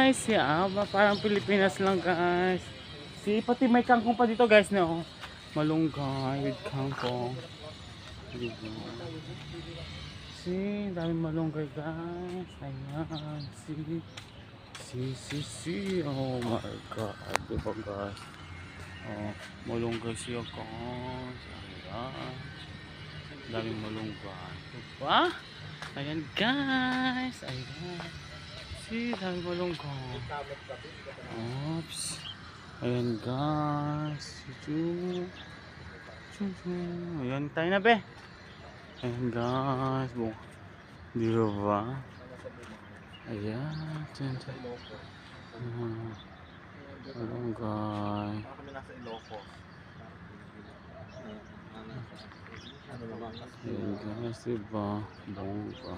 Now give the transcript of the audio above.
guys, yeah, parang Pilipinas lang guys. Pati may kangkong pa dito guys, no? Malunggay with kangkong. Dito. Dami malunggay guys. Ayan, oh my god, diba guys? Oh, malunggay siya guys. Ayan. Dami malunggay. Diba? Ayan guys. Ayan. Dami malunggay. Oops. Ayan guys. Ayan tayo na be. Ayan guys. Diba? Ayan. Malunggay. Ayan guys, diba? Bongga.